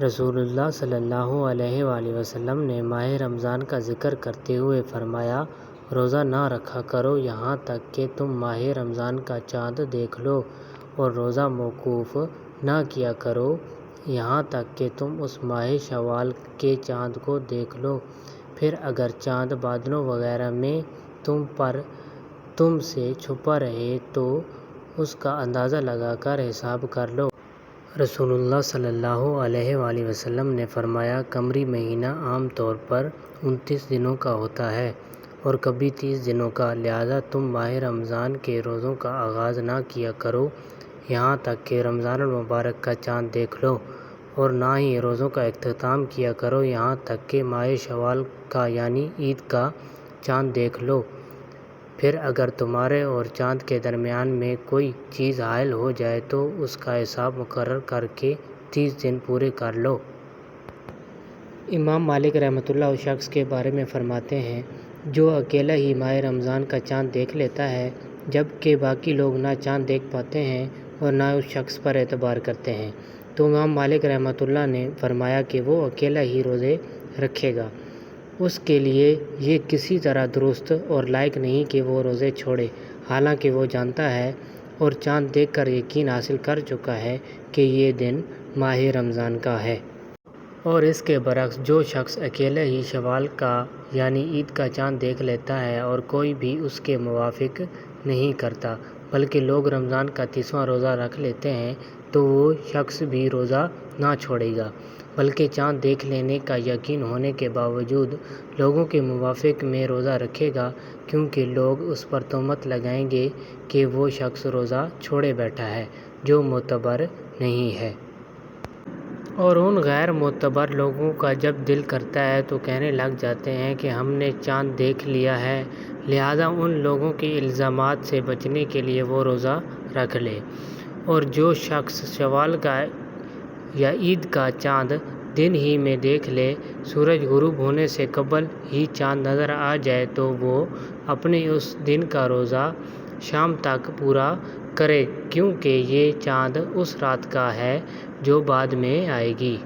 رسول اللہ صلی اللہ علیہ وآلہ وسلم نے ماہ رمضان کا ذکر کرتے ہوئے فرمایا، روزہ نہ رکھا کرو یہاں تک کہ تم ماہ رمضان کا چاند دیکھ لو، اور روزہ موقوف نہ کیا کرو یہاں تک کہ تم اس ماہ شوال کے چاند کو دیکھ لو، پھر اگر چاند بادلوں وغیرہ میں تم سے چھپا رہے تو اس کا اندازہ لگا کر حساب کر لو۔ رسول اللہ صلی اللہ علیہ وآلہ وسلم نے فرمایا، قمری مہینہ عام طور پر 29 دنوں کا ہوتا ہے اور کبھی 30 دنوں کا، لہٰذا تم ماہ رمضان کے روزوں کا آغاز نہ کیا کرو یہاں تک کہ رمضان المبارک کا چاند دیکھ لو، اور نہ ہی روزوں کا اختتام کیا کرو یہاں تک کہ ماہ شوال کا یعنی عید کا چاند دیکھ لو، پھر اگر تمہارے اور چاند کے درمیان میں کوئی چیز حائل ہو جائے تو اس کا حساب مقرر کر کے 30 دن پورے کر لو۔ امام مالک رحمۃ اللہ اس شخص کے بارے میں فرماتے ہیں جو اکیلا ہی ماہ رمضان کا چاند دیکھ لیتا ہے جبکہ باقی لوگ نہ چاند دیکھ پاتے ہیں اور نہ اس شخص پر اعتبار کرتے ہیں، تو امام مالک رحمۃ اللہ نے فرمایا کہ وہ اکیلا ہی روزے رکھے گا، اس کے لیے یہ کسی طرح درست اور لائق نہیں کہ وہ روزے چھوڑے، حالانکہ وہ جانتا ہے اور چاند دیکھ کر یقین حاصل کر چکا ہے کہ یہ دن ماہ رمضان کا ہے۔ اور اس کے برعکس جو شخص اکیلا ہی شوال کا یعنی عید کا چاند دیکھ لیتا ہے اور کوئی بھی اس کے موافق نہیں کرتا بلکہ لوگ رمضان کا 30واں روزہ رکھ لیتے ہیں، تو وہ شخص بھی روزہ نہ چھوڑے گا بلکہ چاند دیکھ لینے کا یقین ہونے کے باوجود لوگوں کے موافق میں روزہ رکھے گا، کیونکہ لوگ اس پر تہمت لگائیں گے کہ وہ شخص روزہ چھوڑے بیٹھا ہے جو معتبر نہیں ہے۔ اور ان غیر معتبر لوگوں کا جب دل کرتا ہے تو کہنے لگ جاتے ہیں کہ ہم نے چاند دیکھ لیا ہے، لہٰذا ان لوگوں کے الزامات سے بچنے کے لیے وہ روزہ رکھ لے۔ اور جو شخص شوال کا یا عید کا چاند دن ہی میں دیکھ لے، سورج غروب ہونے سے قبل ہی چاند نظر آ جائے تو وہ اپنے اس دن کا روزہ شام تک پورا کرے، کیونکہ یہ چاند اس رات کا ہے جو بعد میں آئے گی۔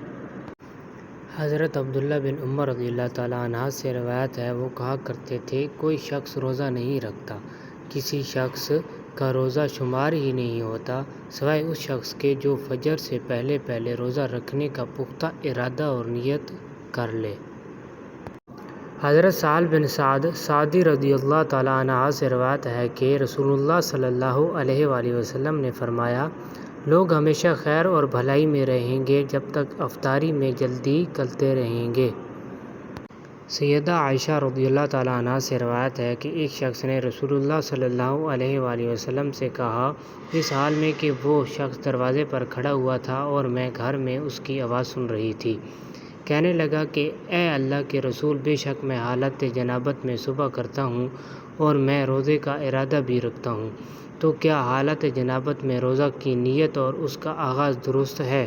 حضرت عبداللہ بن عمر رضی اللہ تعالیٰ عنہ سے روایت ہے، وہ کہا کرتے تھے، کوئی شخص روزہ نہیں رکھتا، کسی شخص کا روزہ شمار ہی نہیں ہوتا سوائے اس شخص کے جو فجر سے پہلے روزہ رکھنے کا پختہ ارادہ اور نیت کر لے۔ حضرت سہل بن سعد ساعدی رضی اللہ تعالیٰ عنہ سے روایت ہے کہ رسول اللہ صلی اللہ علیہ وآلہ وسلم نے فرمایا، لوگ ہمیشہ خیر اور بھلائی میں رہیں گے جب تک افطاری میں جلدی کرتے رہیں گے۔ سیدہ عائشہ رضی اللہ تعالیٰ عنہ سے روایت ہے کہ ایک شخص نے رسول اللہ صلی اللہ علیہ وآلہ وسلم سے کہا، اس حال میں کہ وہ شخص دروازے پر کھڑا ہوا تھا اور میں گھر میں اس کی آواز سن رہی تھی، کہنے لگا کہ اے اللہ کے رسول، بے شک میں حالت جنابت میں صبح کرتا ہوں اور میں روزے کا ارادہ بھی رکھتا ہوں، تو کیا حالت جنابت میں روزہ کی نیت اور اس کا آغاز درست ہے؟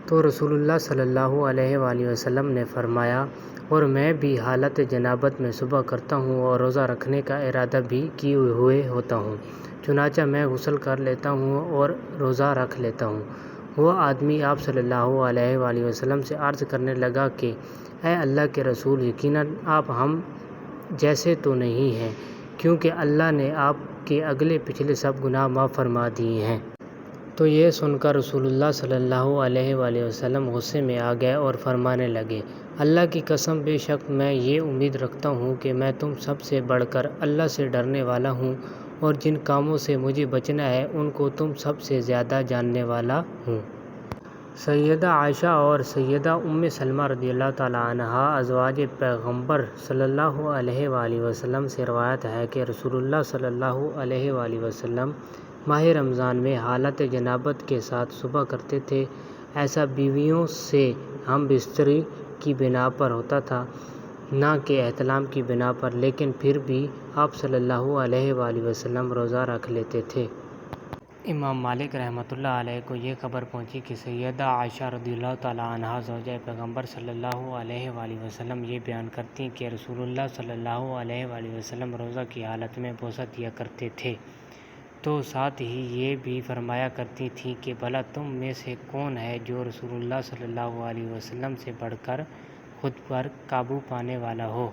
تو رسول اللہ صلی اللہ علیہ وآلہ وسلم نے فرمایا، اور میں بھی حالت جنابت میں صبح کرتا ہوں اور روزہ رکھنے کا ارادہ بھی کیے ہوئے ہوتا ہوں، چنانچہ میں غسل کر لیتا ہوں اور روزہ رکھ لیتا ہوں۔ وہ آدمی آپ صلی اللہ علیہ وآلہ وسلم سے عرض کرنے لگا کہ اے اللہ کے رسول، یقیناً آپ ہم جیسے تو نہیں ہیں، کیونکہ اللہ نے آپ کے اگلے پچھلے سب گناہ معاف فرما دیے ہیں۔ تو یہ سن کر رسول اللہ صلی اللہ علیہ وآلہ وسلم غصے میں آ گئے اور فرمانے لگے، اللہ کی قسم، بے شک میں یہ امید رکھتا ہوں کہ میں تم سب سے بڑھ کر اللہ سے ڈرنے والا ہوں، اور جن کاموں سے مجھے بچنا ہے ان کو تم سب سے زیادہ جاننے والا ہوں۔ سیدہ عائشہ اور سیدہ ام سلمہ رضی اللہ تعالیٰ عنہا ازواج پیغمبر صلی اللہ علیہ وآلہ وسلم سے روایت ہے کہ رسول اللہ صلی اللہ علیہ وآلہ وسلم ماہ رمضان میں حالت جنابت کے ساتھ صبح کرتے تھے، ایسا بیویوں سے ہم بستری کی بنا پر ہوتا تھا، نہ کہ احتلام کی بنا پر، لیکن پھر بھی آپ صلی اللہ علیہ وآلہ وسلم روزہ رکھ لیتے تھے۔ امام مالک رحمۃ اللہ علیہ کو یہ خبر پہنچی کہ سیدہ عائشہ رضی اللہ تعالیٰ عنہا زوجہ پیغمبر صلی اللہ علیہ وآلہ وسلم یہ بیان کرتی کہ رسول اللہ صلی اللہ علیہ وآلہ وسلم روزہ کی حالت میں بوسہ دیا کرتے تھے، تو ساتھ ہی یہ بھی فرمایا کرتی تھیں کہ بھلا تم میں سے کون ہے جو رسول اللہ صلی اللہ علیہ وسلم سے بڑھ کر خود پر قابو پانے والا ہو۔